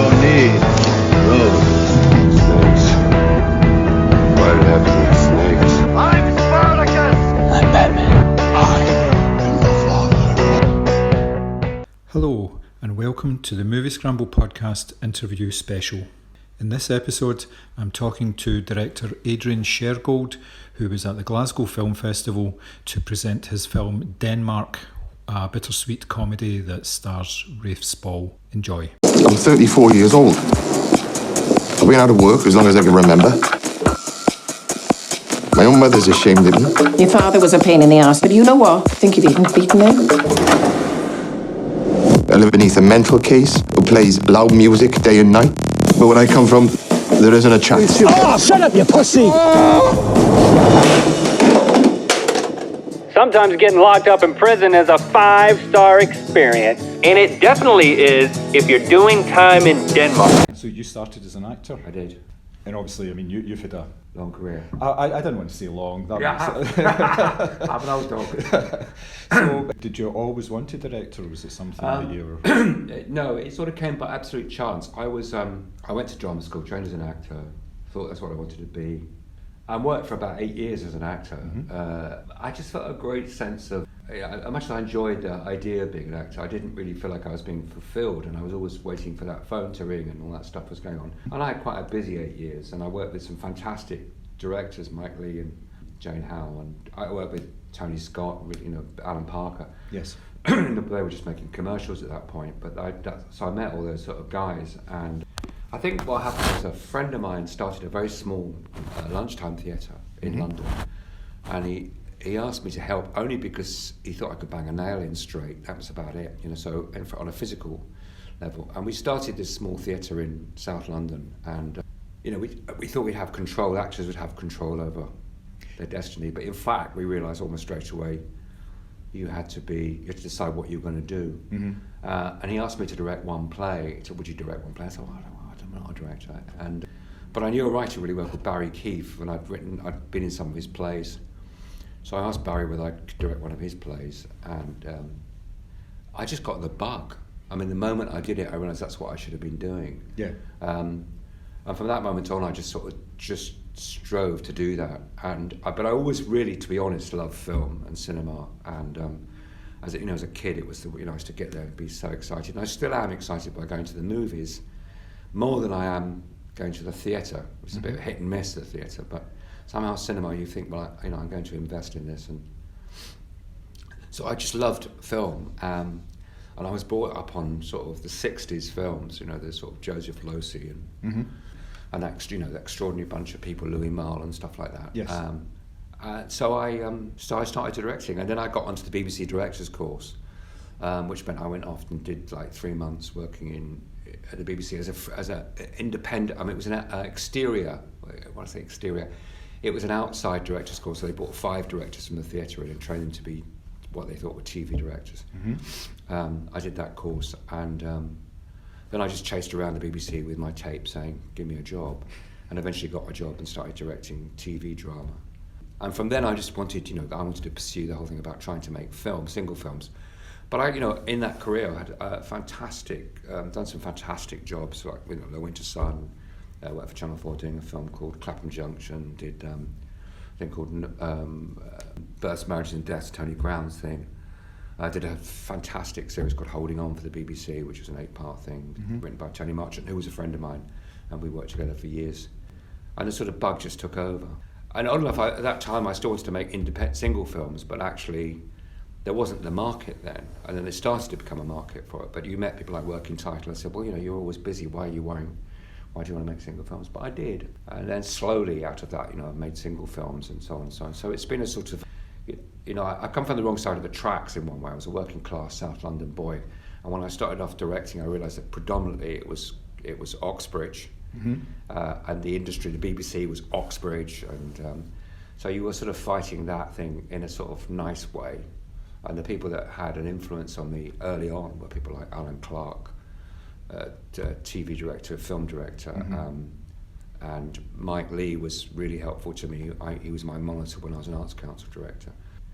don't need roads. Snakes. Why did it have to be snakes? I'm Spartacus! I'm Batman. I am the Father. Hello, and welcome to the Moviescramble podcast interview special. In this episode, I'm talking to director Adrian Shergold, who was at the Glasgow Film Festival to present his film Denmark, a bittersweet comedy that stars Rafe Spall. Enjoy. I'm 34 years old. I've been out of work as long as I can remember. My own mother's ashamed of me. Your father was a pain in the ass, but you know what? I think you've even beaten him. I live beneath a mental case who plays loud music day and night. But where I come from, there isn't a chance. Oh, shut up, you pussy! Sometimes getting locked up in prison is a 5-star experience. And it definitely is if you're doing time in Denmark. So you started as an actor? I did. And obviously, I mean, you've had a... Long career. I didn't want to say long. That I have an old dog. So, did you always want to direct, or was it something that you were... No, it sort of came by absolute chance. I went to drama school, trained as an actor, thought that's what I wanted to be. I worked for about 8 years as an actor. Mm-hmm. I just felt a great sense of, much as I enjoyed the idea of being an actor, I didn't really feel like I was being fulfilled, and I was always waiting for that phone to ring and all that stuff was going on. And I had quite a busy 8 years, and I worked with some fantastic directors, Mike Leigh and Jane Howe, and I worked with Tony Scott, Alan Parker. Yes. They were just making commercials at that point, but so I met all those sort of guys, and I think what happened was a friend of mine started a very small lunchtime theatre in London, and he asked me to help only because he thought I could bang a nail in straight. That was about it, so on a physical level. And we started this small theatre in South London, and we thought we'd have control, actors would have control over their destiny, but in fact we realised almost straight away you had to decide what you were going to do. Mm-hmm. And he asked me to direct one play. He said, would you direct one play? I said, well, I'm not a director. But I knew a writer really well called Barry Keefe, and I'd been in some of his plays. So I asked Barry whether I could direct one of his plays, and I just got the bug. I mean, the moment I did it, I realised that's what I should have been doing. Yeah. And from that moment on, I just sort of strove to do that. But I always really, to be honest, loved film and cinema. And as a kid, it was I used to get there and be so excited. And I still am excited by going to the movies more than I am going to the theatre. It's a bit of hit and miss, the theatre, but somehow cinema, you think, well, I'm going to invest in this. And so I just loved film. And I was brought up on sort of the 60s films, the sort of Joseph Losey and that, the extraordinary bunch of people, Louis Malle and stuff like that. Yes. So I started directing, and then I got onto the BBC Directors course, which meant I went off and did like 3 months working at the BBC as a independent. I mean, it was an exterior. When I say exterior, it was an outside directors course. So they brought 5 directors from the theatre in and trained them to be what they thought were TV directors. Mm-hmm. I did that course, and then I just chased around the BBC with my tape saying, give me a job, and eventually got a job and started directing TV drama. And from then I just wanted, I wanted to pursue the whole thing about trying to make single films. But I, in that career, I had done some fantastic jobs, like The Winter Sun. I worked for Channel 4 doing a film called Clapham Junction, did a thing called Births, Marriages and Deaths, Tony Brown's thing. I did a fantastic series called Holding On for the BBC, which was an 8-part thing, written by Tony Marchant, who was a friend of mine, and we worked together for years. And the sort of bug just took over. And odd enough, at that time I still wanted to make independent single films, but actually there wasn't the market then. And then it started to become a market for it. But you met people like Working Title and said, well, you're always busy, why are you worrying? Why do you want to make single films? But I did. And then slowly out of that, I've made single films and so on and so on. So it's been a sort of, I come from the wrong side of the tracks in one way. I was a working class South London boy. And when I started off directing, I realised that predominantly it was Oxbridge. And the industry, the BBC was Oxbridge. And so you were sort of fighting that thing in a sort of nice way. And the people that had an influence on me early on were people like Alan Clark, TV director, film director, and Mike Leigh was really helpful to me. He was my monitor when I was an Arts Council director.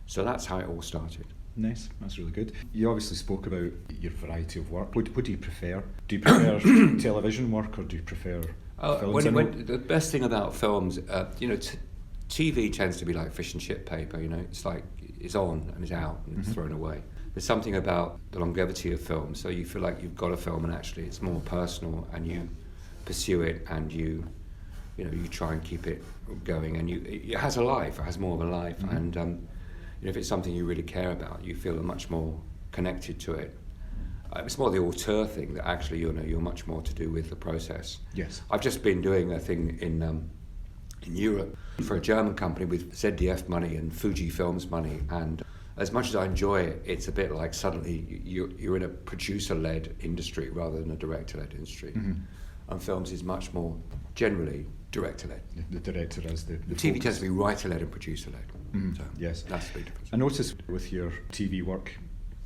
So that's how it all started. Nice, that's really good. You obviously spoke about your variety of work. What do you prefer? Do you prefer television work or do you prefer films? The best thing about films, TV tends to be like fish and chip paper, it's like it's on and it's out and it's thrown away. There's something about the longevity of film, so you feel like you've got a film and actually it's more personal and you pursue it and you try and keep it going and it has a life, it has more of a life and if it's something you really care about, you feel much more connected to it. It's more the auteur thing that actually you're much more to do with the process. Yes. I've just been doing a thing in Europe for a German company with ZDF money and Fuji Films money, and as much as I enjoy it, it's a bit like suddenly you're in a producer-led industry rather than a director-led industry. And films is much more generally director-led. The director as the TV focus. tends to be writer-led and producer-led. So Yes. that's the big difference. I notice with your TV work,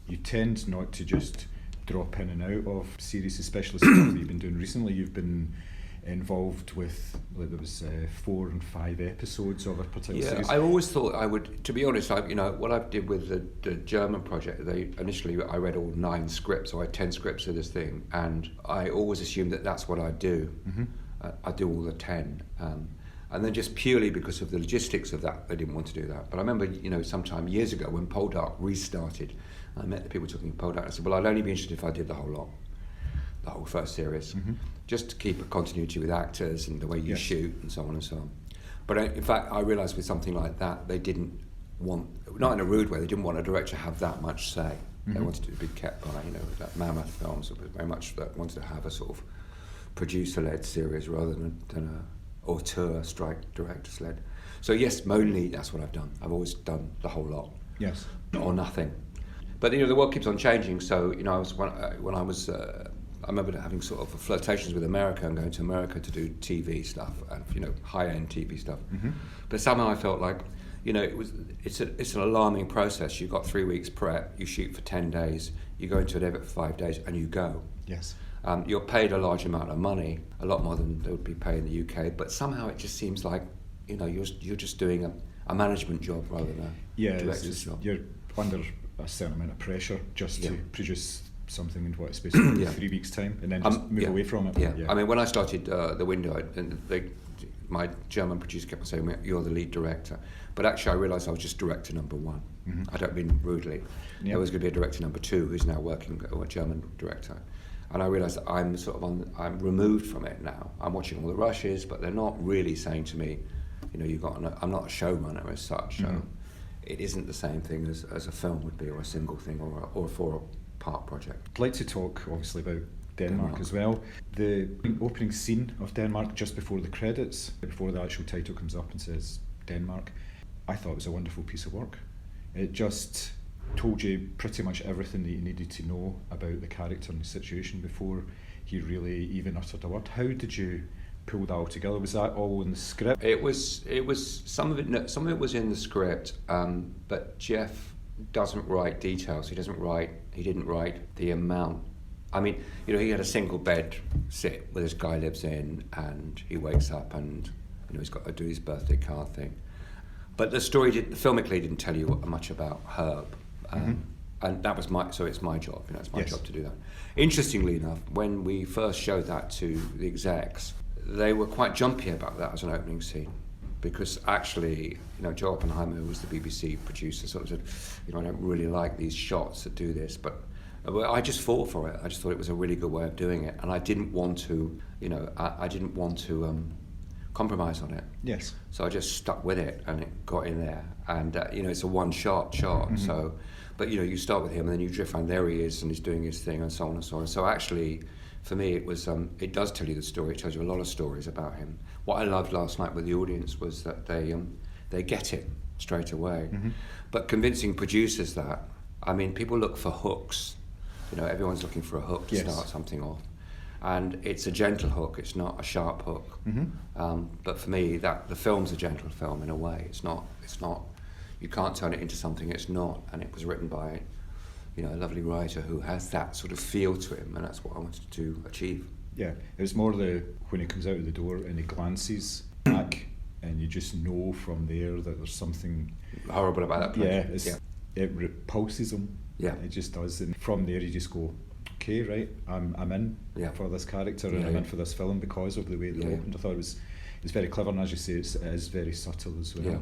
you tend not to just drop in and out of series, especially stuff that you've been doing recently. You've been involved with, there was 4 and 5 episodes of a particular series. I always thought I would, to be honest, what I did with the German project, initially I read all 9 scripts, or I had 10 scripts of this thing, and I always assumed that that's what I'd do. I'd do all the 10. And then just purely because of the logistics of that, they didn't want to do that. But I remember, sometime years ago when Poldark restarted, I met the people talking Poldark, I said, well, I'd only be interested if I did the whole lot, the whole first series, just to keep a continuity with actors and the way you shoot and so on and so on. But in fact, I realised with something like that, they didn't want, not in a rude way, they didn't want a director to have that much say. They wanted it to be kept by, that Mammoth Films, it was very much that wanted to have a sort of producer-led series rather than a auteur strike directors-led. So yes, mainly that's what I've done. I've always done the whole lot. Yes. Or nothing. But the world keeps on changing. So I remember having sort of flirtations with America and going to America to do TV stuff and high-end TV stuff. But somehow I felt like it's an alarming process. You've got 3 weeks prep. You shoot for 10 days. You go into an edit for 5 days and you go. Yes. You're paid a large amount of money, a lot more than they would be paid in the UK. But somehow it just seems like you're just doing a management job rather than a director's job. You're under a certain amount of pressure just to produce something in what space of 3 weeks' time, and then just move away from it. Yeah. I mean, when I started The Window, my German producer kept on saying, "You're the lead director," but actually I realised I was just director number 1. I don't mean rudely. There was going to be a director number 2 who's now working, a German director. And I realised that I'm removed from it now. I'm watching all the rushes, but they're not really saying to me, I'm not a showrunner as such. So it isn't the same thing as a film would be, or a single thing, or a 4-part project. I'd like to talk, obviously, about Denmark as well. The opening scene of Denmark, just before the credits, before the actual title comes up and says Denmark, I thought it was a wonderful piece of work. It just told you pretty much everything that you needed to know about the character and the situation before he really even uttered a word. How did you pull that all together? Was that all in the script? It was some of it was in the script, but Jeff doesn't write details. He didn't write the amount. I mean, he had a single bed sit where this guy lives in, and he wakes up and he's got to do his birthday card thing. But the story filmically didn't tell you much about Herb. And that was it's my job, it's my job to do that. Interestingly enough, when we first showed that to the execs, they were quite jumpy about that as an opening scene, because actually, Joe Oppenheimer, who was the BBC producer, sort of said, I don't really like these shots that do this, but I just fought for it. I just thought it was a really good way of doing it, and I didn't want to, I didn't want to compromise on it. Yes. So I just stuck with it, and it got in there, and it's a one-shot shot. So, but you start with him, and then you drift, and there he is, and he's doing his thing, and so on and so on. So actually, for me, it was it does tell you the story. It tells you a lot of stories about him. What I loved last night with the audience was that they get it straight away. But convincing producers that, I mean, people look for hooks. Everyone's looking for a hook to start something off. And it's a gentle hook, it's not a sharp hook. But for me, the film's a gentle film in a way. It's not, you can't turn it into something it's not. And it was written by, a lovely writer who has that sort of feel to him, and that's what I wanted to achieve. Yeah, it was more when he comes out of the door and he glances back, and you just know from there that there's something horrible about that place. it repulses him. Yeah. It just does. And from there you just go, okay, right, I'm in for this character, and I'm in for this film because of the way they opened. I thought it was very clever, and as you say, it is very subtle as well. Yeah.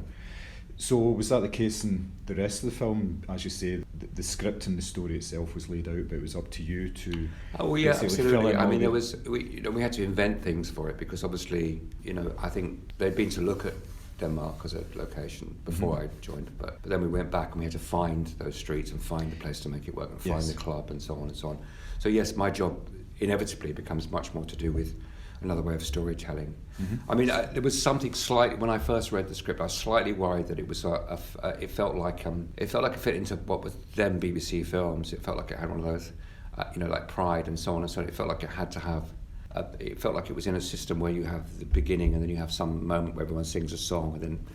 So was that the case in the rest of the film? As you say, the script and the story itself was laid out, but it was up to you to... Oh yeah, fill absolutely. in I all mean, the- we had to invent things for it, because obviously, I think they'd been to look at Denmark as a location before I joined, but then we went back and we had to find those streets and find the place to make it work and find the club and so on and so on. So yes, my job inevitably becomes much more to do with another way of storytelling. I mean, there was something slightly, when I first read the script, I was slightly worried that it was it felt like it fit into what was then BBC Films. It felt like it had one of those, like Pride and so on and so on. It felt like it had to have. It felt like it was in a system where you have the beginning and then you have some moment where everyone sings a song and then,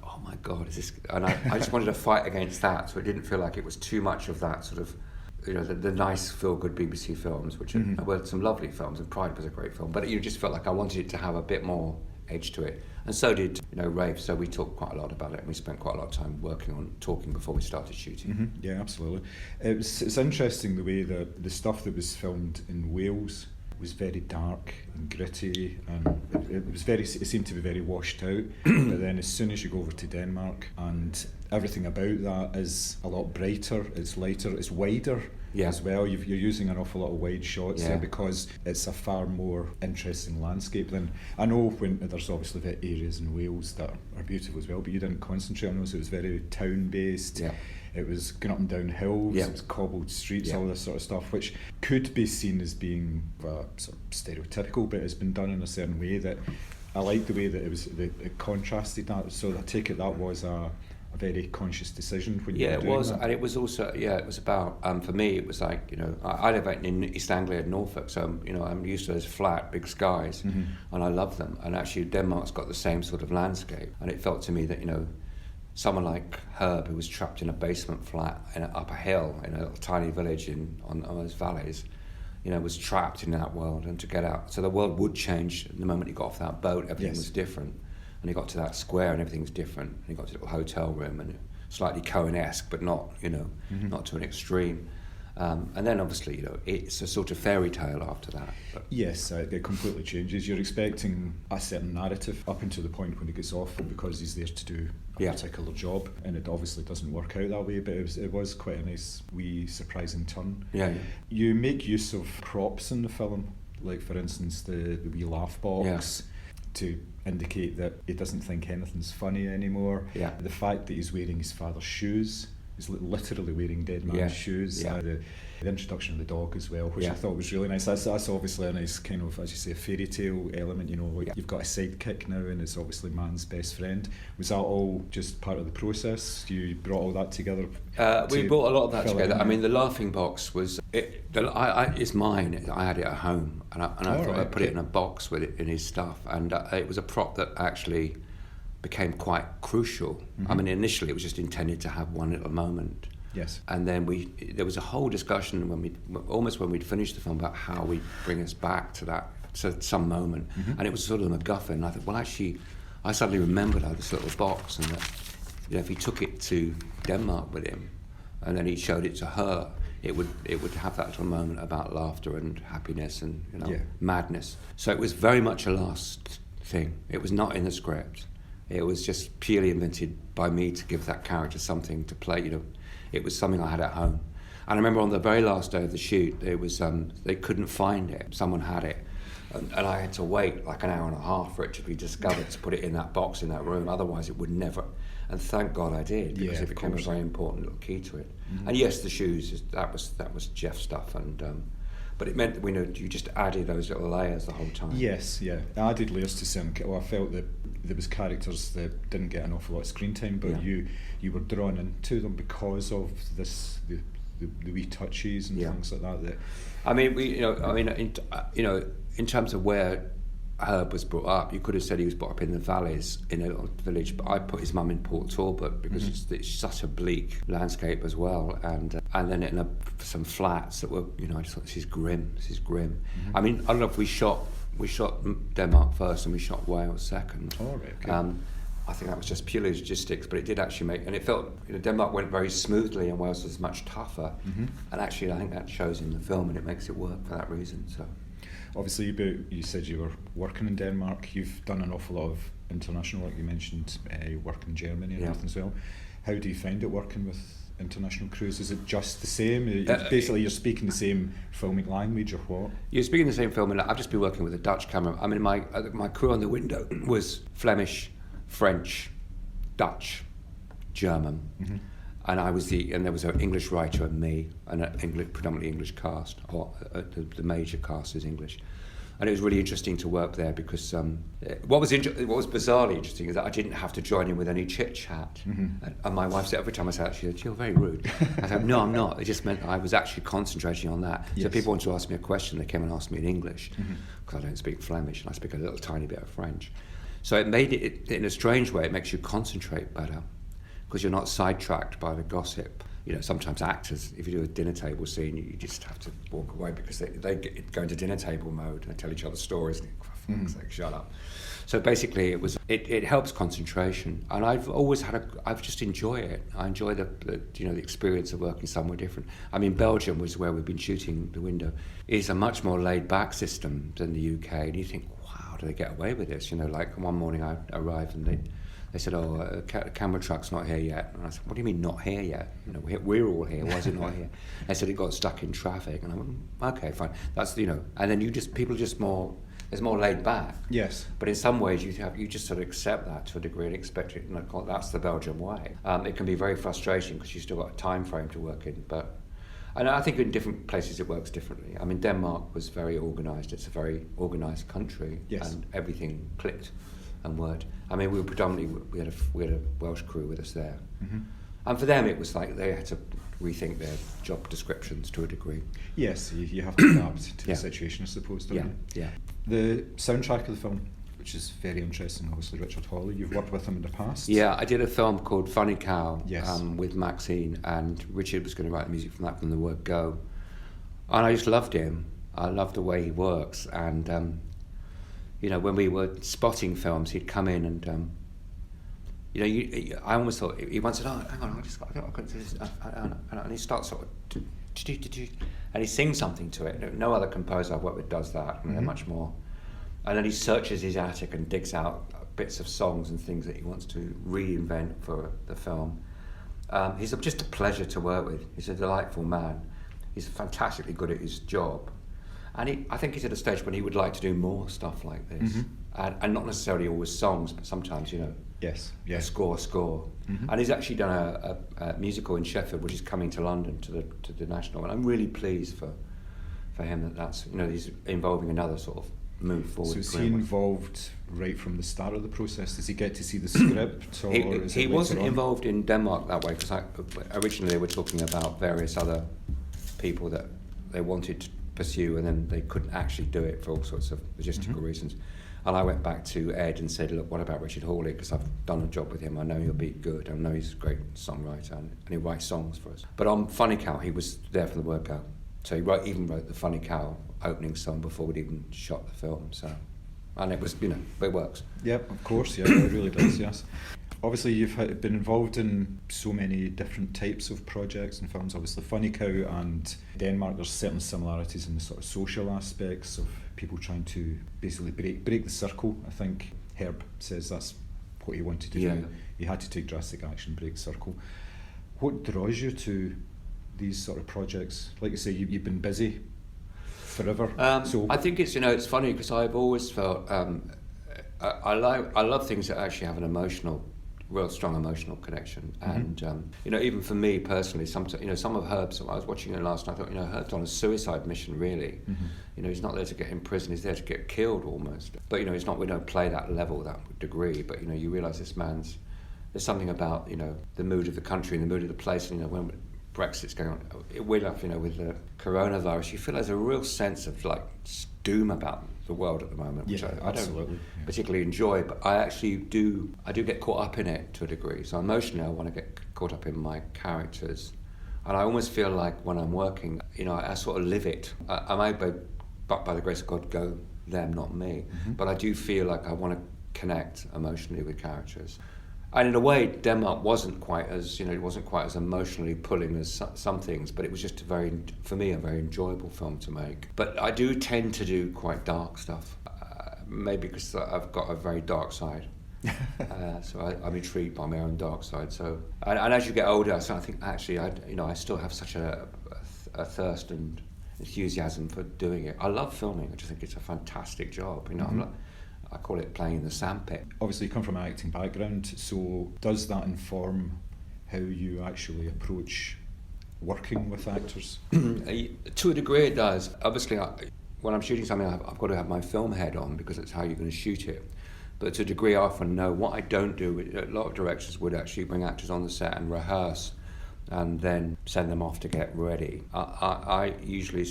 oh my God, is this? And I just wanted to fight against that, so it didn't feel like it was too much of that sort of, the nice feel-good BBC films, which were some lovely films, and Pride was a great film, but you just felt like I wanted it to have a bit more edge to it, and so did Rafe. So we talked quite a lot about it, and we spent quite a lot of time talking before we started shooting. Yeah, absolutely. It's interesting the way the stuff that was filmed in Wales was very dark and gritty, and it seemed to be very washed out. But then as soon as you go over to Denmark, and everything about that is a lot brighter, it's lighter, it's wider as well. You're using an awful lot of wide shots there, because it's a far more interesting landscape than... I know when there's obviously areas in Wales that are beautiful as well, but you didn't concentrate on those. It was very town-based. It was going up and down hills, it was cobbled streets, all this sort of stuff, which could be seen as being sort of stereotypical, but it's been done in a certain way that I like the way that it contrasted that. So I take it that was a very conscious decision when you were doing that. And it was also, it was about, for me, it was like, I live out in East Anglia, Norfolk, so, I'm used to those flat, big skies, and I love them. And actually, Denmark's got the same sort of landscape, and it felt to me that, someone like Herb, who was trapped in a basement flat up a hill in a tiny village on those valleys, was trapped in that world, and to get out. So the world would change the moment he got off that boat. Everything was different. And he got to that square and everything's different. And he got to a little hotel room and slightly Coen-esque, but not, not to an extreme. And then obviously, it's a sort of fairy tale after that. But yes, it completely changes. You're expecting a certain narrative up until the point when he gets off, because he's there to do a particular job, and it obviously doesn't work out that way, but it was quite a nice wee surprising turn. You make use of props in the film, like for instance the wee laugh box, to indicate that he doesn't think anything's funny anymore. The fact that he's wearing his father's shoes, he's literally wearing dead man's shoes. The introduction of the dog as well, which I thought was really nice. That's obviously a nice kind of, as you say, fairy tale element. You've got a sidekick now, and it's obviously man's best friend. Was that all just part of the process? You brought all that together? We brought a lot of that together. I mean, the laughing box was it's mine. I had it at home, and I thought I'd put it in a box with it in his stuff, and it was a prop that actually became quite crucial. I mean, initially it was just intended to have one little moment. Yes. And then there was a whole discussion when we'd finished the film about how we bring us back to some moment, and it was sort of a MacGuffin. And I thought, well, actually, I suddenly remembered I had this little box, and that if he took it to Denmark with him, and then he showed it to her, it would have that little moment about laughter and happiness and madness. So it was very much a last thing. It was not in the script. It was just purely invented by me to give that character something to play. It was something I had at home. And I remember on the very last day of the shoot, there was they couldn't find it. Someone had it, and I had to wait like an hour and a half for it to be discovered, to put it in that box in that room. Otherwise, it would never. And thank God I did, because it became a very important little key to it. And yes, the shoes, that was Jeff's stuff, and but it meant that you just added those little layers the whole time. Yes, added layers to some. Well, I felt that there was characters that didn't get an awful lot of screen time, but you were drawn into them because of this the wee touches and things like that. I mean, in terms of where Herb was brought up, you could have said he was brought up in the valleys in a little village, but I put his mum in Port Talbot because it's such a bleak landscape as well, and then in some flats that were, I just thought, this is grim. I mean, I don't know if we shot Denmark first and we shot Wales second. Oh, right, okay. I think that was just purely logistics, but it did actually make, and it felt, Denmark went very smoothly and Wales was much tougher. And actually, I think that shows in the film and it makes it work for that reason. So, Obviously, you said you were working in Denmark. You've done an awful lot of international work. You mentioned work in Germany and everything as well. How do you find it working with international crews? Is it just the same? Basically, you're speaking the same filmic language, or what? You're speaking the same film, and I've just been working with a Dutch camera. I mean, my crew on the window was Flemish, French, Dutch, German, and there was an English writer and me, and an predominantly English cast, or the major cast is English. And it was really interesting to work there because what was bizarrely interesting is that I didn't have to join in with any chit chat. And my wife said every time I said, "She said, you're very rude." I said, "No, I'm not." It just meant I was actually concentrating on that. Yes. So people wanted to ask me a question, they came and asked me in English because I don't speak Flemish and I speak a little tiny bit of French. So it made it, in a strange way, it makes you concentrate better because you're not sidetracked by the gossip. Sometimes actors, if you do a dinner table scene, you just have to walk away because they go into dinner table mode and they tell each other stories and for fuck's sake, shut up. So basically it helps concentration, and I've just enjoy it. I enjoy the experience of working somewhere different. I mean, Belgium was where we've been shooting The Window. It's a much more laid back system than the UK, and you think, wow, do they get away with this? Like one morning I arrived and they said, "Oh, camera truck's not here yet." And I said, "What do you mean not here yet? We're all here. Why is it not here?" They said it got stuck in traffic, and I went, "Okay, fine." That's and then people are just more. It's more laid back. Yes. But in some ways, you just sort of accept that to a degree and expect it. That's the Belgian way. It can be very frustrating because you still got a time frame to work in. And I think in different places it works differently. I mean, Denmark was very organised. It's a very organised country, and everything clicked and worked. I mean, we had a Welsh crew with us there, and for them it was like they had to rethink their job descriptions to a degree. Yes, you have to adapt to the situation, I suppose, don't you? Yeah. The soundtrack of the film, which is very interesting, obviously Richard Hawley. You've worked with him in the past. Yeah, I did a film called Funny Cow with Maxine, and Richard was going to write the music from the word go, and I just loved him. I loved the way he works, and when we were spotting films, he'd come in and, I almost thought, he once said, "Oh, hang on, I've got this," and he starts sort of, and he sings something to it. No other composer I've worked with does that, and they're much more. And then he searches his attic and digs out bits of songs and things that he wants to reinvent for the film. He's just a pleasure to work with. He's a delightful man. He's fantastically good at his job. And I think he's at a stage when he would like to do more stuff like this. And not necessarily always songs, but sometimes, a score. And he's actually done a musical in Sheffield, which is coming to London to the National. And I'm really pleased for him that's he's involving another sort of move forward. So is he involved right from the start of the process? Does he get to see the script? Or he wasn't involved in Denmark that way, because originally they were talking about various other people that they wanted to pursue, and then they couldn't actually do it for all sorts of logistical reasons. And I went back to Ed and said, "Look, what about Richard Hawley? Because I've done a job with him. I know he'll be good. I know he's a great songwriter, and he writes songs for us." But on Funny Cow, he was there from the word go. So he even wrote the Funny Cow opening song before we'd even shot the film. So, and it was, it works. Yep, of course, yeah, it really does, yes. Obviously, you've been involved in so many different types of projects and films. Obviously, Funny Cow and Denmark, there's certain similarities in the sort of social aspects of people trying to basically break the circle. I think Herb says that's what he wanted to do. He had to take drastic action, break the circle. What draws you to these sort of projects? Like you say, you've been busy forever. So I think it's funny because I've always felt I love things that actually have an real strong emotional connection, and even for me personally, some of Herb's. I was watching it last night. I thought, Herb's on a suicide mission, really. He's not there to get in prison; he's there to get killed almost. But it's not. We don't play that level, that degree. But you realise this man's. There's something about the mood of the country and the mood of the place. And when Brexit's going on, with the coronavirus, you feel there's a real sense of doom about the world at the moment, which I don't particularly enjoy, but I actually do get caught up in it to a degree. So emotionally, I want to get caught up in my characters, and I almost feel like when I'm working, I sort of live it. I might, but by the grace of God, go them, not me. But I do feel like I want to connect emotionally with characters. And in a way, Denmark wasn't quite as emotionally pulling as some things, but it was just for me, a very enjoyable film to make. But I do tend to do quite dark stuff, maybe because I've got a very dark side. So I'm intrigued by my own dark side. So, and as you get older, I think actually, I still have such a thirst and enthusiasm for doing it. I love filming. I just think it's a fantastic job. I call it playing in the sandpit. Obviously, you come from an acting background, so does that inform how you actually approach working with actors? To a degree, it does. Obviously, when I'm shooting something, I've got to have my film head on because it's how you're going to shoot it. But to a degree, I often know what I don't do. A lot of directors would actually bring actors on the set and rehearse and then send them off to get ready. I usually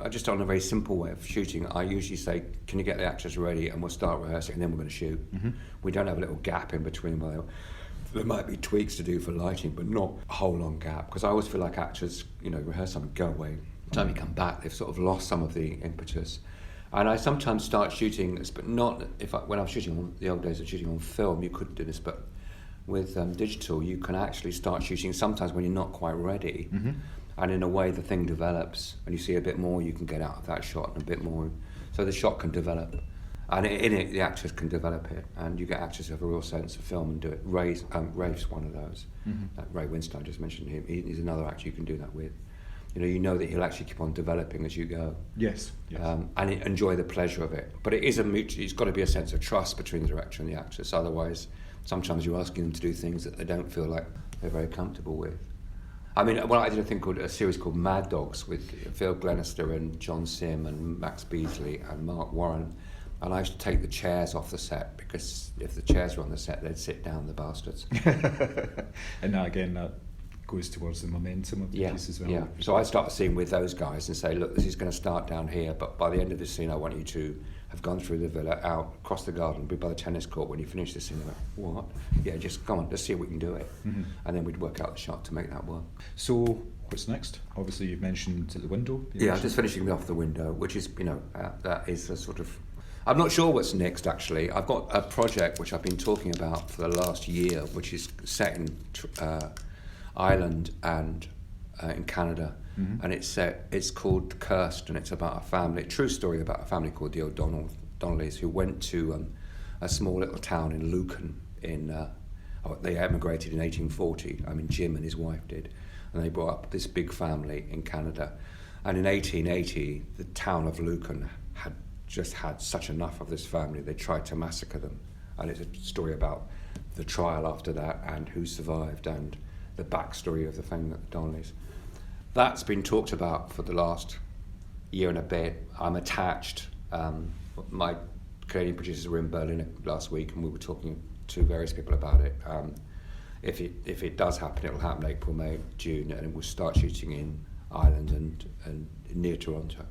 just on a very simple way of shooting, I usually say, can you get the actors ready and we'll start rehearsing and then we're going to shoot. Mm-hmm. We don't have a little gap in between where there might be tweaks to do for lighting, but not a whole long gap, because I always feel like actors, rehearse something, go away. By the time you come back, they've sort of lost some of the impetus. And I sometimes start shooting this, but not when I'm shooting on the old days of shooting on film, you couldn't do this, but with digital, you can actually start shooting sometimes when you're not quite ready. Mm-hmm. And in a way, the thing develops, and you see a bit more you can get out of that shot, and a bit more. So the shot can develop, and in it, the actors can develop it, and you get actors who have a real sense of film and do it. Rafe's one of those. Mm-hmm. Ray Winstone, I just mentioned him. He's another actor you can do that with. You know that he'll actually keep on developing as you go. Yes. And enjoy the pleasure of it. But it is it's got to be a sense of trust between the director and the actress. Otherwise, sometimes you're asking them to do things that they don't feel like they're very comfortable with. I mean, I did a series called Mad Dogs with Phil Glenister and John Sim and Max Beasley and Mark Warren, and I used to take the chairs off the set, because if the chairs were on the set, they'd sit down, the bastards. And that goes towards the momentum of the piece as well. Yeah. So I start a scene with those guys and say, look, this is going to start down here, but by the end of this scene, I want you to have gone through the villa, out, across the garden, be by the tennis court. When you finish this scene, they're like, what? Yeah, just come on, let's see if we can do it. Mm-hmm. And then we'd work out the shot to make that work. So what's next? Obviously, you've mentioned The Window. I'm just finishing off The Window, which is, that is a sort of... I'm not sure what's next, actually. I've got a project which I've been talking about for the last year, which is set in Ireland and in Canada, and it's called Cursed, and it's about a true story about a family called the O'Donnellys, who went to a small little town in Lucan they emigrated in 1840. I mean, Jim and his wife did, and they brought up this big family in Canada. And in 1880, the town of Lucan had just had such enough of this family, they tried to massacre them. And it's a story about the trial after that and who survived and the backstory of the thing that the Donnellys. That's been talked about for the last year and a bit. I'm attached. My Canadian producers were in Berlin last week, and we were talking to various people about it. If it does happen, it will happen April, May, June, and we'll start shooting in Ireland and near Toronto.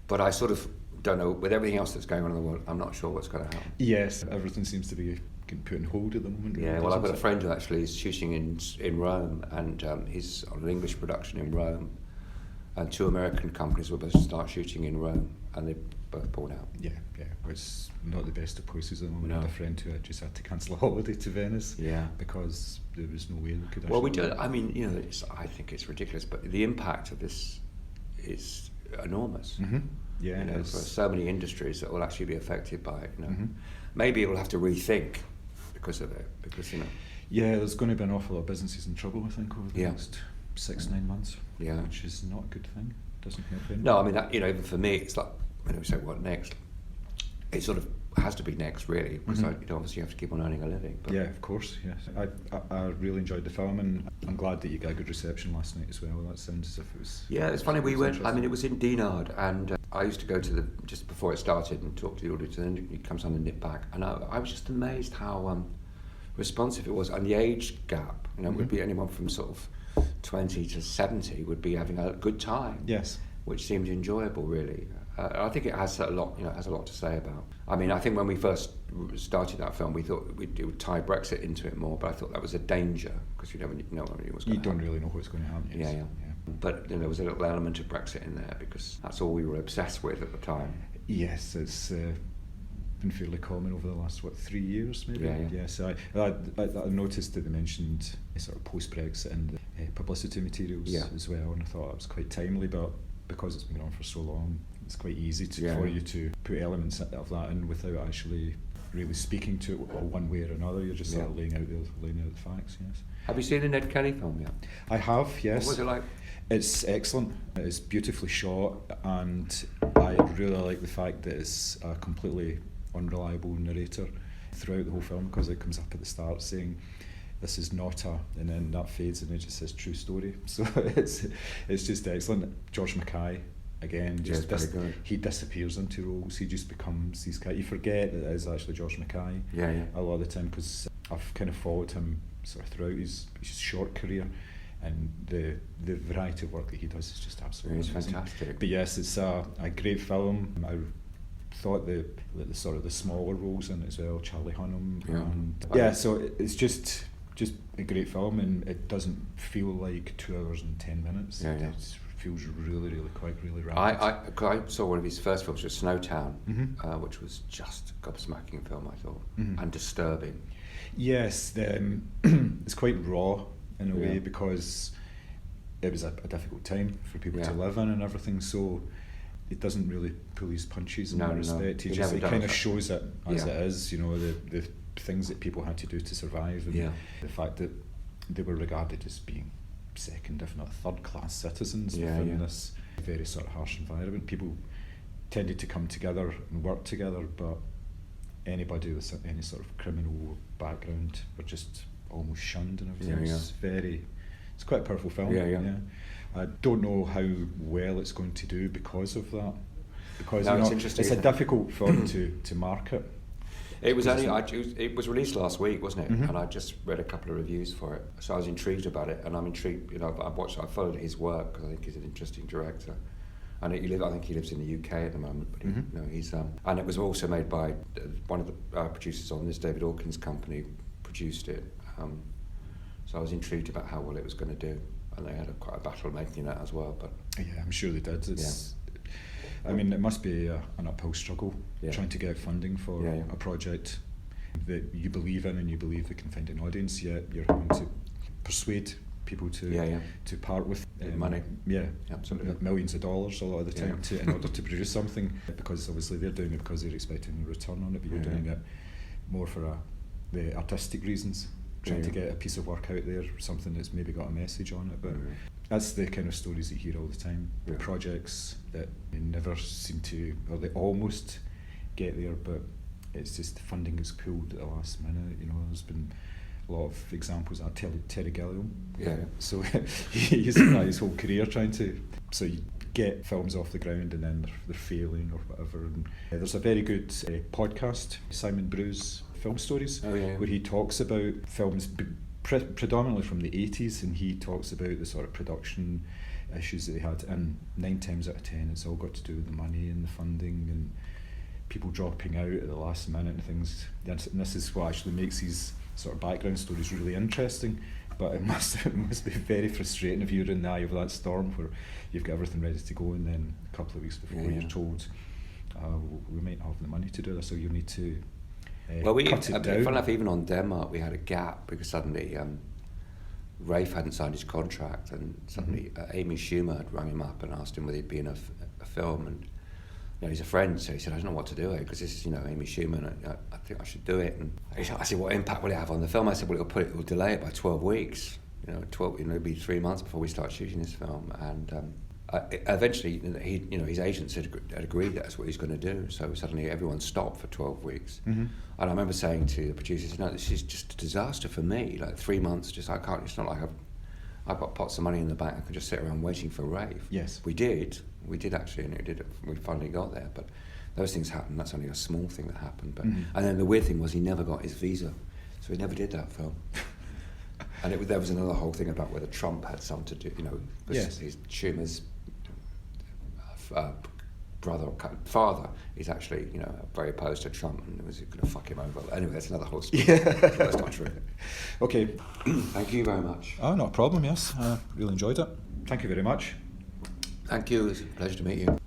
But I sort of don't know, with everything else that's going on in the world, I'm not sure what's going to happen. Yes, everything seems to be put on hold at the moment. Yeah, well, I've got a friend who actually is shooting in Rome, and he's on an English production in Rome, and 2 American companies were supposed to start shooting in Rome, and they both pulled out. Yeah, it's not the best of places at the moment. No. I had a friend who just had to cancel a holiday to Venice. Yeah, because there was no way they could. Well, we do. I mean, I think it's ridiculous, but the impact of this is enormous. Mm-hmm. Yeah, for so many industries that will actually be affected by it. Mm-hmm. Maybe we'll have to rethink because of it. Yeah, there's going to be an awful lot of businesses in trouble, I think, over the next 6-9 months. Yeah, which is not a good thing. Doesn't help anyone. No, I mean, even for me, it's like when we say what next, it sort of has to be next, really, because obviously you have to keep on earning a living. But. Yeah, of course. Yes, I really enjoyed the film, and I'm glad that you got a good reception last night as well. That sounds as if it was. Yeah, it's funny. We went. I mean, it was in Dinard, and I used to go to just before it started and talk to the audience, and then he comes on and nip back, and I was just amazed how responsive it was, and the age gap. It would be anyone from sort of 20 to 70 would be having a good time. Yes. Which seemed enjoyable, really. I think it has a lot. It has a lot to say about. I mean, I think when we first started that film, we thought it would tie Brexit into it more, but I thought that was a danger because you never know what's going to happen. You don't really know what's going to happen. Yes. Yeah. But there was a little element of Brexit in there because that's all we were obsessed with at the time. Yes, it's been fairly common over the last 3 years maybe. Yeah. So I noticed that they mentioned sort of post-Brexit and publicity materials as well, and I thought it was quite timely, but because it's been on for so long, it's quite easy for you to put elements of that in without actually really speaking to it one way or another. You're just sort of laying out the facts. Yes. Have you seen the Ned Kelly film yet? I have, yes. What was it like? It's excellent. It's beautifully shot, and I really like the fact that it's a completely unreliable narrator throughout the whole film, because it comes up at the start saying this is not a, and then that fades and it just says true story. So it's just excellent. George Mackay, again, just he disappears into roles. He just becomes these guys. You forget that it is actually George Mackay a lot of the time, because I've kind of followed him sort of throughout his short career, and the variety of work that he does is just absolutely amazing. Fantastic. But yes, it's a great film. I thought the sort of the smaller roles in it as well, Charlie Hunnam, and so it's just a great film, and it doesn't feel like 2 hours and 10 minutes. It feels really quick, really rapid. I saw one of his first films, was Snowtown, which was just a gobsmacking film, I thought, and disturbing. Yes, it's quite raw in a way, because it was a difficult time for people to live in and everything, so it doesn't really pull his punches in that respect. He kind of shows it as it is, you know, the things that people had to do to survive, and the fact that they were regarded as being second, if not third class citizens within this very sort of harsh environment. People tended to come together and work together, but anybody with any sort of criminal background were just almost shunned and everything. It's quite a powerful film. I don't know how well it's going to do because of that, because it's a difficult film to market. It was it was released last week, wasn't it? And I just read a couple of reviews for it, so I was intrigued about it, and I'm intrigued. You know, I followed his work because I think he's an interesting director, and I think he lives in the UK at the moment. But you know, he's and it was also made by one of the producers on this, David Hawkins' company, produced it. So I was intrigued about how well it was going to do, and they had quite a battle making it as well. But yeah, I'm sure they did. I mean, it must be an uphill struggle trying to get funding for a project that you believe in and you believe they can find an audience, yet you're having to persuade people to part with money. Yeah, absolutely. Millions of dollars a lot of the time in order to produce something, because obviously they're doing it because they're expecting a return on it, but you're doing it more for the artistic reasons, trying to get a piece of work out there, something that's maybe got a message on it. But that's the kind of stories that you hear all the time. The projects that they never seem to, or they almost get there, but it's just funding is pulled at the last minute. You know, there's been a lot of examples of Terry Gilliam. So he's spent his whole career trying to. So you get films off the ground and then they're failing or whatever. And there's a very good podcast, Simon Brew's Film Stories, where he talks about films predominantly from the 80s, and he talks about the sort of production issues that they had, and 9 times out of 10 it's all got to do with the money and the funding and people dropping out at the last minute and things. And this is what actually makes these sort of background stories really interesting, but it must be very frustrating if you're in the eye of that storm where you've got everything ready to go, and then a couple of weeks before you're told we might not have the money to do this, so you need to cut it down. Fun enough, even on Denmark we had a gap because suddenly Rafe hadn't signed his contract, and suddenly Amy Schumer had rung him up and asked him whether he'd be in a film, and you know, he's a friend, so he said, I don't know what to do because this is, you know, Amy Schumer, and I think I should do it. And I said, what impact will it have on the film? I said, well, it'll delay it by 12 weeks. You know, it'll be 3 months before we start shooting this film. And eventually, his agents had agreed that's what he's going to do. So suddenly everyone stopped for 12 weeks. And I remember saying to the producers, no, this is just a disaster for me. Like 3 months, I can't. It's not like I've got pots of money in the bank. I can just sit around waiting for Rafe. Yes, we did actually, and we finally got there. But those things happen. That's only a small thing that happened. But and then the weird thing was he never got his visa, so he never did that film. And there was another whole thing about whether Trump had something to do. You know, his Schumer's brother or father is actually, you know, very opposed to Trump, and it was going to fuck him over. Anyway, that's another whole story. That's not true. Okay. Thank you very much. Oh, not a problem. Yes, really enjoyed it. Thank you very much. Thank you. It was a pleasure to meet you.